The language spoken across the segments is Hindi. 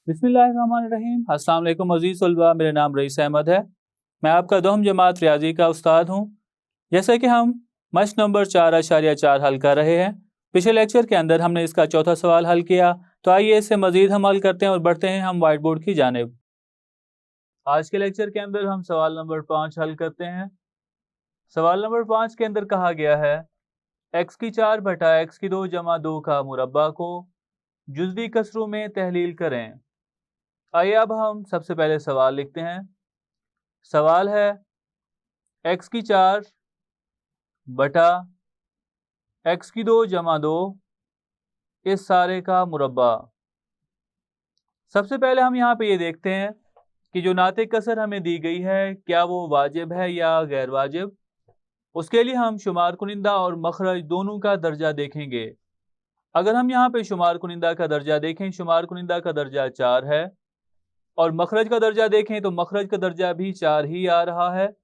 बिस्मिल्लाहिर्रहमानिर्रहीम। अस्सलाम वालेकुम अज़ीज़ तलबा, मेरा नाम रईस अहमद है। मैं आपका दोहम जमात रियाजी का उस्ताद हूँ। जैसे कि हम मश्क नंबर 4.4 हल कर रहे हैं। पिछले लेक्चर के अंदर हमने इसका चौथा सवाल हल किया, तो आइए इससे मज़ीद हम हल करते हैं और बढ़ते हैं हम वाइट बोर्ड की जानिब। आज के लेक्चर के अंदर हम सवाल नंबर 5 हल करते हैं। सवाल नंबर 5 के अंदर कहा गया है x⁴ बटा x⁴ जमा 2 का मुरब्बा को जुज़वी कसरों में तहलील करें। आइए अब हम सबसे पहले सवाल लिखते हैं। सवाल है x⁴ बटा x⁴ जमा 2 इस सारे का मुरब्बा। सबसे पहले हम यहाँ पे ये देखते हैं कि जो नाते कसर हमें दी गई है क्या वो वाजिब है या गैर वाजिब। उसके लिए हम शुमार कुनिंदा और मखरज दोनों का दर्जा देखेंगे। अगर हम यहाँ पे शुमार कुनिंदा का दर्जा देखें, शुमार कुनिंदा का दर्जा 4 है और मखरज का दर्जा देखें तो मखरज का दर्जा भी 4 ही आ रहा है।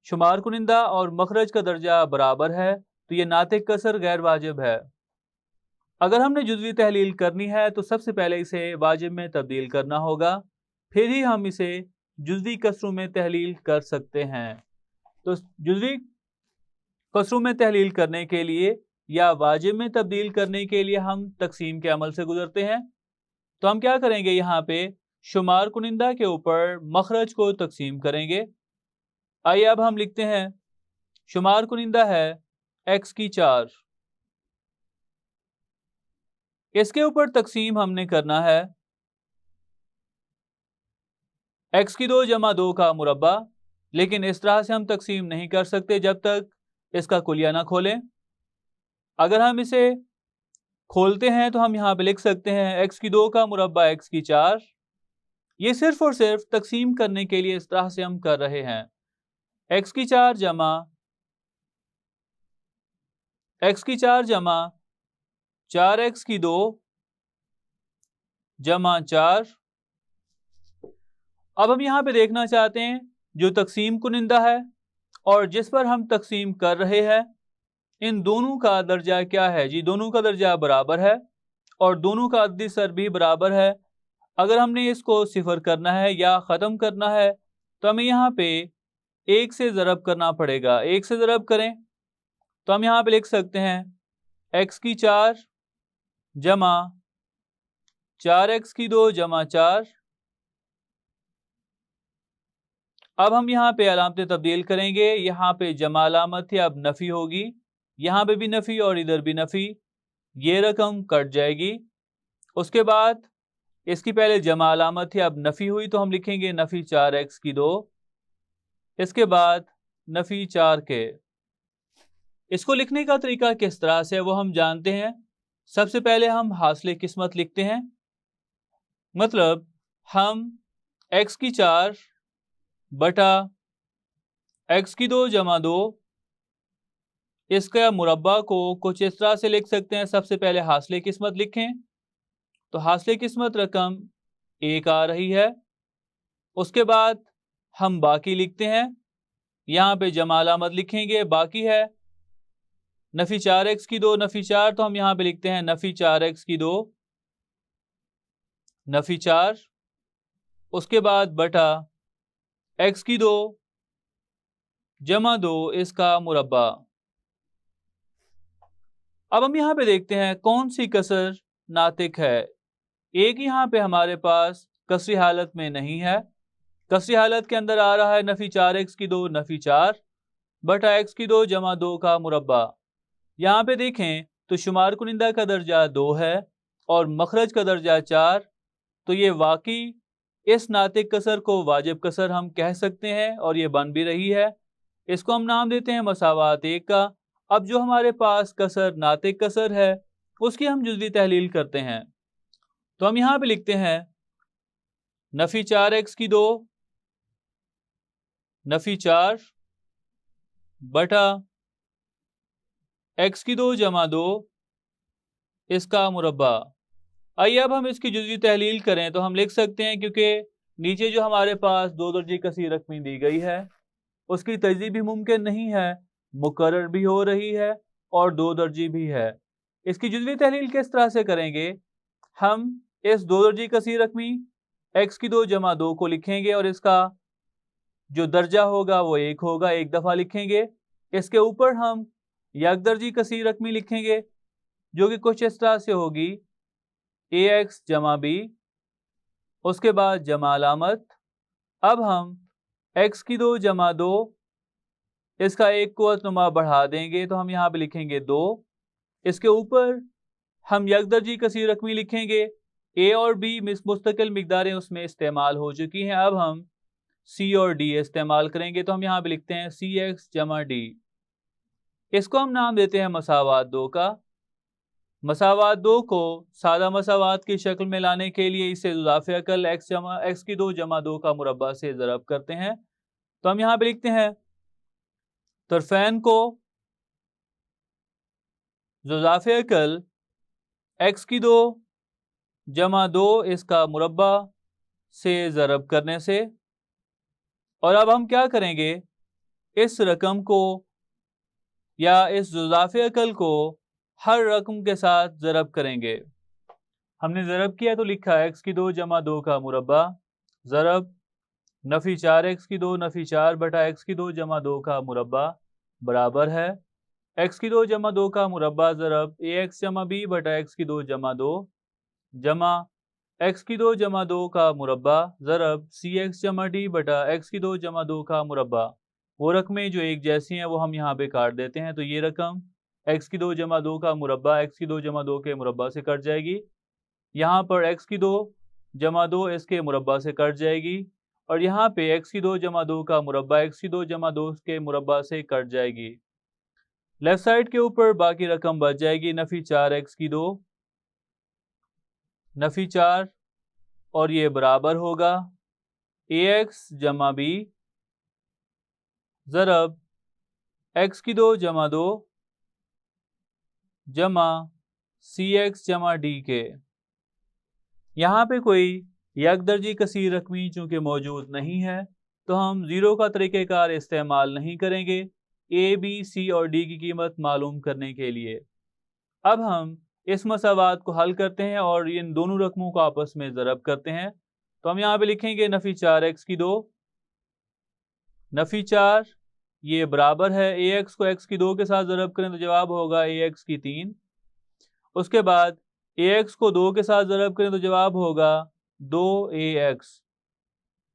शुमार कुनिंदा और मखरज का दर्जा बराबर है, तो ये नातिक कसर गैर वाजिब है। अगर हमने जुज़वी तहलील करनी है तो सबसे पहले इसे वाजिब में तब्दील करना होगा, फिर ही हम इसे जुज़वी कसरों में तहलील कर सकते हैं। तो जुज़वी कसरों में तहलील करने के लिए या वाजिब में तब्दील करने के लिए हम तकसीम के अमल से गुजरते हैं। तो हम क्या करेंगे, यहाँ पे शुमार कुनिंदा के ऊपर मखरज को तकसीम करेंगे। आइए अब हम लिखते हैं शुमार कुनिंदा है x⁴, इसके ऊपर तकसीम हमने करना है x⁴ जमा 2 का मुरब्बा। लेकिन इस तरह से हम तकसीम नहीं कर सकते जब तक इसका कुलिया ना खोलें। अगर हम इसे खोलते हैं तो हम यहाँ पे लिख सकते हैं x⁴ का मुरब्बा x⁴। ये सिर्फ और सिर्फ तकसीम करने के लिए इस तरह से हम कर रहे हैं। x⁴ जमा 4x⁴ जमा 4। अब हम यहाँ पे देखना चाहते हैं जो तकसीम कुनिंदा है और जिस पर हम तकसीम कर रहे हैं, इन दोनों का दर्जा क्या है जी। दोनों का दर्जा बराबर है और दोनों का अददी सर भी बराबर है। अगर हमने इसको सिफर करना है या ख़त्म करना है तो हमें यहाँ पे 1 से ज़रब करना पड़ेगा। 1 से ज़रब करें तो हम यहाँ पे लिख सकते हैं x⁴ जमा 4x⁴ जमा 4। अब हम यहाँ पे अलामतें तब्दील करेंगे। यहाँ पे जमा अलामत थी, अब नफ़ी होगी। यहाँ पे भी नफ़ी और इधर भी नफ़ी। ये रकम कट जाएगी। उसके बाद इसकी पहले जमा अलामत थी, अब नफ़ी हुई तो हम लिखेंगे नफ़ी 4x⁴। इसके बाद नफ़ी 4 के। इसको लिखने का तरीका किस तरह से वो हम जानते हैं। सबसे पहले हम हासिल किस्मत लिखते हैं, मतलब हम x⁴ बटा x⁴ जमा 2 इसका मुरब्बा को कुछ इस तरह से लिख सकते हैं। सबसे पहले हासिल किस्मत लिखें तो हासिल किस्मत रकम 1 आ रही है। उसके बाद हम बाकी लिखते हैं, यहाँ पे जमा अलामत लिखेंगे, बाकी है नफ़ी 4x⁴ नफ़ी 4, तो हम यहाँ पे लिखते हैं नफ़ी 4x⁴ नफ़ी 4। उसके बाद बटा x⁴ जमा 2 इसका मुरब्बा। अब हम यहाँ पे देखते हैं कौन सी कसर नातिक है। एक यहाँ पे हमारे पास कसरी हालत में नहीं है। कसरी हालत के अंदर आ रहा है नफ़ी 4x⁴ नफ़ी 4 बटा x⁴ जमा 2 का मुरब्बा। यहाँ पे देखें तो शुमार कुनिंदा का दर्जा 2 है और मखरज का दर्जा 4, तो ये वाकई इस नातिक कसर को वाजिब कसर हम कह सकते हैं और ये बन भी रही है। इसको हम नाम देते हैं मसावात 1 का। अब जो हमारे पास कसर नातिक कसर है उसकी हम जुज़वी तहलील करते हैं। तो हम यहाँ पे लिखते हैं नफ़ी 4x⁴ नफ़ी 4 बटा x⁴ जमा 2 इसका मुरब्बा। आइए अब हम इसकी जुज़वी तहलील करें तो हम लिख सकते हैं, क्योंकि नीचे जो हमारे पास 2 दर्जे कसी रकमी दी गई है उसकी तजदीद भी मुमकिन नहीं है, मुकर्रर भी हो रही है और 2 दर्जी भी है। इसकी जुज़वी तहलील किस तरह से करेंगे, हम इस दो दर्जी कसीर रकमी x की 2 जमा 2 को लिखेंगे और इसका जो दर्जा होगा वो 1 होगा, एक दफ़ा लिखेंगे। इसके ऊपर हम एक दर्जी कसीर रकमी लिखेंगे जो कि कुछ इस तरह से होगी ax जमा b, उसके बाद जमा अलामत। अब हम x की 2 जमा 2, इसका एक कुव्वतनुमा बढ़ा देंगे तो हम यहाँ पे लिखेंगे 2। इसके ऊपर हम यकदर्जी कसीर रकमी लिखेंगे। a और b मुस्तकिल मिकदारें उसमें इस्तेमाल हो चुकी हैं, अब हम c और d इस्तेमाल करेंगे तो हम यहाँ पे लिखते हैं cx जमा d। इसको हम नाम देते हैं मसावात 2 का। मसावात 2 को सादा मसावात की शक्ल में लाने के लिए इसे इज़ाफ़े अकल x की 2 जमा 2 का मुरब्बा से ज़रब करते हैं। तो हम यहाँ पे लिखते हैं तरफ़ैन को इज़ाफ़े अकल x की 2 जमा 2 इसका मुरब्बा से ज़रब करने से। और अब हम क्या करेंगे, इस रकम को या इस इज़ाफ़े अकल को हर रकम के साथ ज़रब करेंगे। हमने ज़रब किया तो लिखा x की 2 जमा 2 का मुरब्बा ज़रब नफ़ी 4x की 2 नफ़ी 4 बटा x की 2 जमा 2 का मुरब्बा बराबर है x की 2 जमा 2 का मुरब्बा ज़रब ax जमा b बटा x की 2 जमा 2 जमा x की 2 जमा 2 का मुरब्बा ज़रब cx जमा d बटा x की 2 जमा 2 का मुरब्बा। वो रकमें जो एक जैसी हैं वो हम यहाँ पे काट देते हैं, तो ये रकम x की 2 जमा 2 का मुरब्बा x की 2 जमा 2 के मुरब्बा से कट जाएगी। यहाँ पर x की 2 जमा 2 इसके मुरब्बा से कट जाएगी और यहाँ पे x की 2 जमा 2 का मुरब्बा x की 2 जमा 2 के मुरब्बा से कट जाएगी। लेफ्ट साइड के ऊपर बाकी रकम बच जाएगी नफ़ी 4x की 2 नफ़ी 4 और ये बराबर होगा ax जमा b ज़रब x की 2 जमा 2 जमा cx जमा d के। यहाँ पे कोई यकदर्जी कसीर रकमी चूँकि मौजूद नहीं है तो हम ज़ीरो का तरीक़ेकार इस्तेमाल नहीं करेंगे a, b, c और d की कीमत मालूम करने के लिए। अब हम इस मसावात को हल करते हैं और इन दोनों रकमों को आपस में ज़रब करते हैं। तो हम यहाँ पे लिखेंगे नफ़ी 4x की 2 नफ़ी 4 ये बराबर है ax को x की 2 के साथ ज़रब करें तो जवाब होगा ax की 3। उसके बाद ax को 2 के साथ ज़रब करें तो जवाब होगा 2ax।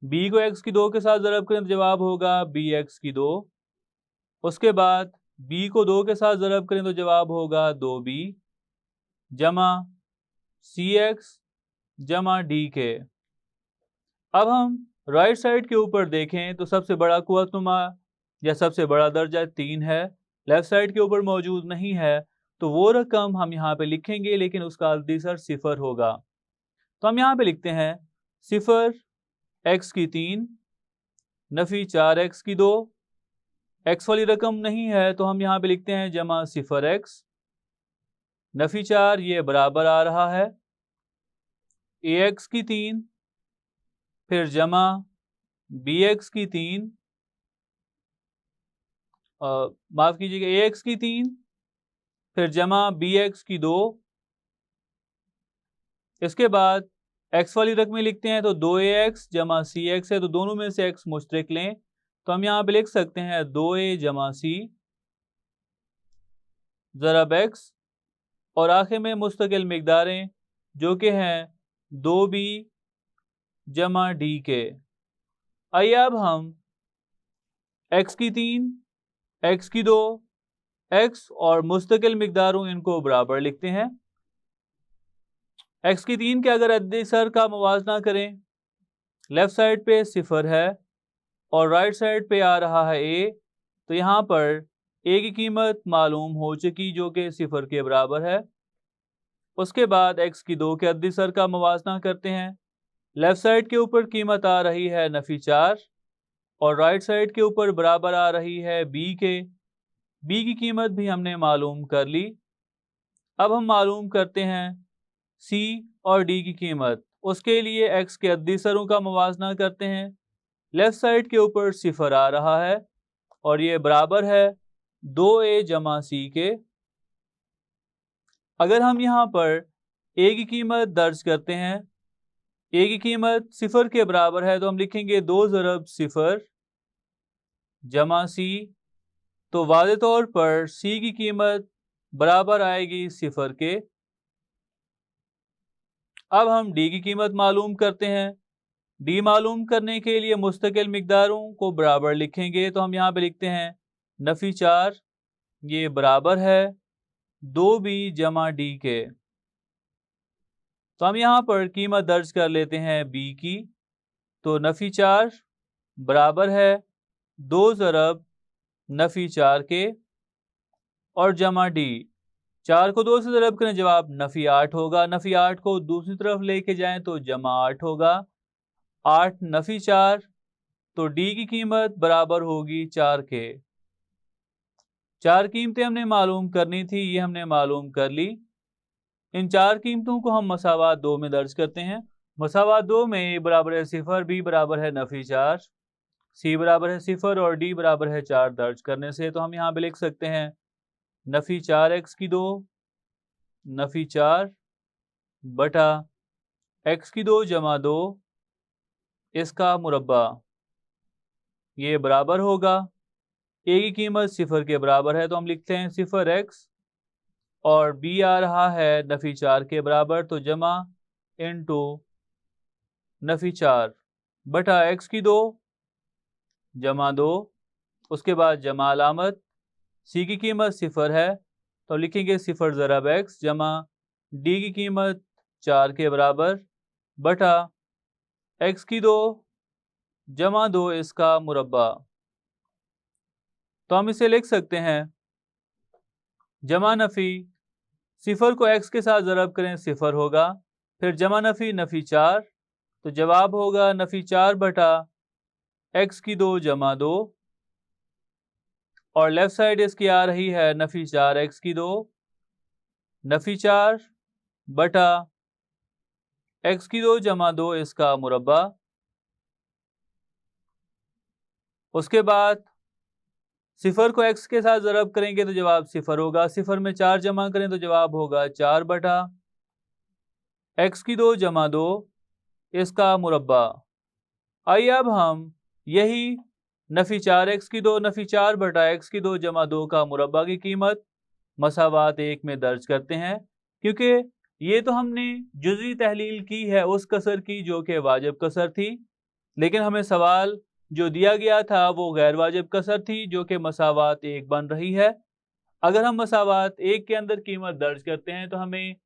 b को x की 2 के साथ ज़रब करें तो जवाब होगा bx की 2। उसके बाद b को 2 के साथ ज़रब करें तो जवाब होगा 2b जमा cx जमा d के। अब हम राइट साइड के ऊपर देखें तो सबसे बड़ा कुव्वतनुमा या सबसे बड़ा दर्जा 3 है, लेफ्ट साइड के ऊपर मौजूद नहीं है, तो वो रकम हम यहाँ पे लिखेंगे लेकिन उसका अदीसर सिफर होगा। तो हम यहाँ पे लिखते हैं सिफर x की 3 नफ़ी 4x की 2, x वाली रकम नहीं है तो हम यहाँ पे लिखते हैं जमा सिफर x नफ़ी 4 ये बराबर आ रहा है ax की 3 फिर जमा bx की 3 माफ़ कीजिएगा ax की 3 फिर जमा bx की 2। इसके बाद x वाली रकमें लिखते हैं तो 2ax जमा cx है तो दोनों में से x मुश्तरक लें तो हम यहाँ पे लिख सकते हैं 2a जमा c ज़रब x और आखिर में मुस्तकिल मिकदारें जो कि हैं 2b जमा d के। आइए अब हम x की 3 x की 2 x और मुस्तकिल मिकदारों इनको बराबर लिखते हैं। x की 3 के अगर अदीसर का मुवाजना करें, लेफ्ट साइड पे सिफर है और राइट साइड पे आ रहा है a, तो यहाँ पर a की कीमत मालूम हो चुकी जो कि सिफर के बराबर है। उसके बाद x की 2 के अदीसर का मुवाजना करते हैं, लेफ्ट साइड के ऊपर कीमत आ रही है नफ़ी 4 और राइट साइड के ऊपर बराबर आ रही है b के। b की कीमत भी हमने मालूम कर ली। अब हम मालूम करते हैं c और d की कीमत। उसके लिए x के अदीसरों का मुवाजना करते हैं, लेफ्ट साइड के ऊपर सिफर आ रहा है और ये बराबर है 2a जमा c के। अगर हम यहाँ पर ए की कीमत दर्ज करते हैं। ए की कीमत 0 के बराबर है तो हम लिखेंगे 2 ज़रब 0 जमा सी। तो वाज़े तौर पर सी की कीमत बराबर आएगी 0 के। अब हम डी की कीमत मालूम करते हैं। डी मालूम करने के लिए मुस्तकिल मिकदारों को बराबर लिखेंगे तो हम यहाँ पे लिखते हैं नफ़ी 4 ये बराबर है 2b जमा डी के। तो हम यहाँ पर कीमत दर्ज कर लेते हैं b की। तो नफ़ी 4 बराबर है 2 ज़रब नफ़ी 4 के और जमा डी। 4 को 2 से ज़रब करें जवाब नफ़ी 8 होगा। नफ़ी 8 को दूसरी तरफ लेके जाएं तो जमा 8 होगा। 8 नफ़ी 4 तो डी की कीमत बराबर होगी 4 के। 4 कीमतें हमने मालूम करनी थी, ये हमने मालूम कर ली। इन 4 कीमतों को हम मसावात 2 में दर्ज करते हैं। मसावात 2 में ए बराबर है 0, बी बराबर है नफ़ी 4, सी बराबर है 0 और डी बराबर है 4 दर्ज करने से तो हम यहाँ पे लिख सकते हैं नफ़ी 4x की 2 नफ़ी 4 बटा x की 2 जमा 2 इसका मुरब्बा। ये बराबर होगा ए की कीमत 0 के बराबर है तो हम लिखते हैं 0x और बी आ रहा है नफ़ी 4 के बराबर तो जमा इनटू नफ़ी 4 बटा x की 2 जमा 2 उसके बाद जमा अलामत। सी की कीमत 0 है तो लिखेंगे 0 ज़रब x जमा डी की कीमत 4 के बराबर बटा x की 2 जमा 2 इसका मुरब्बा। तो हम इसे लिख सकते हैं जमा नफ़ी 0 को x के साथ ज़रब करें 0 होगा, फिर जमा नफ़ी नफ़ी 4 तो जवाब होगा नफ़ी 4 बटा x की 2 जमा 2 और लेफ्ट साइड इसकी आ रही है नफ़ी 4x की 2 नफ़ी 4 बटा x की 2 जमा 2 इसका मुरब्बा। उसके बाद 0 को x के साथ ज़रब करेंगे तो जवाब 0 होगा। 0 में 4 जमा करें तो जवाब होगा 4 बटा x की 2 जमा 2 इसका मुरब्बा। आइए अब हम यही नफ़ी 4x की 2 नफ़ी 4 बटा x की 2 जमा 2 का मुरब्बा की कीमत मसावात 1 में दर्ज करते हैं, क्योंकि ये तो हमने जुज़वी तहलील की है उस कसर की जो कि वाजिब कसर थी, लेकिन हमें सवाल जो दिया गया था वो गैर वाजिब कसर थी जो कि मसावात 1 बन रही है। अगर हम मसावात 1 के अंदर कीमत दर्ज करते हैं तो हमें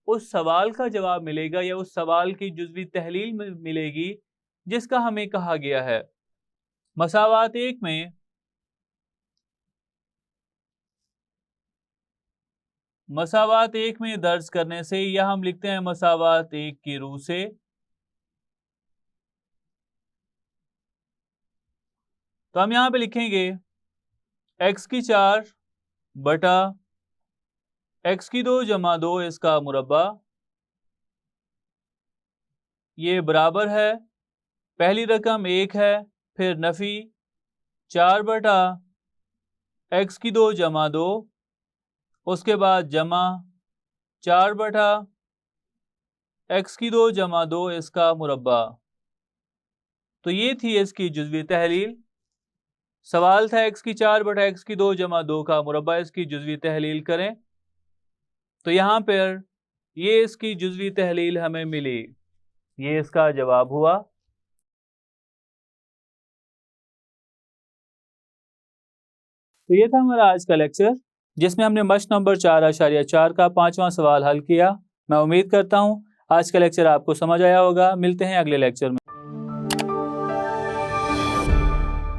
उस सवाल का जवाब मिलेगा या उस सवाल की जुज़वी तहलील मिलेगी जिसका हमें कहा गया है। मसावात 1 में दर्ज करने से या हम लिखते हैं मसावात 1 की रूह से। तो हम यहाँ पे लिखेंगे x की 4 बटा x की 2 जमा 2 इसका मुरब्बा। ये बराबर है पहली रकम 1 है, फिर नफ़ी 4 बटा x की 2 जमा 2 उसके बाद जमा 4 बटा x की 2 जमा 2 इसका मुरब्बा। तो ये थी इसकी जुज़वी तहलील। सवाल था x की 4 बटा x की 2 जमा 2 का मुरब्बा, इसकी जुज़वी तहलील करें। तो यहाँ पर ये इसकी जुज़वी तहलील हमें मिली, ये इसका जवाब हुआ। तो ये था हमारा आज का लेक्चर जिसमें हमने मश्क नंबर 4.4 का 5वां सवाल हल किया। मैं उम्मीद करता हूँ आज का लेक्चर आपको समझ आया होगा। मिलते हैं अगले लेक्चर में।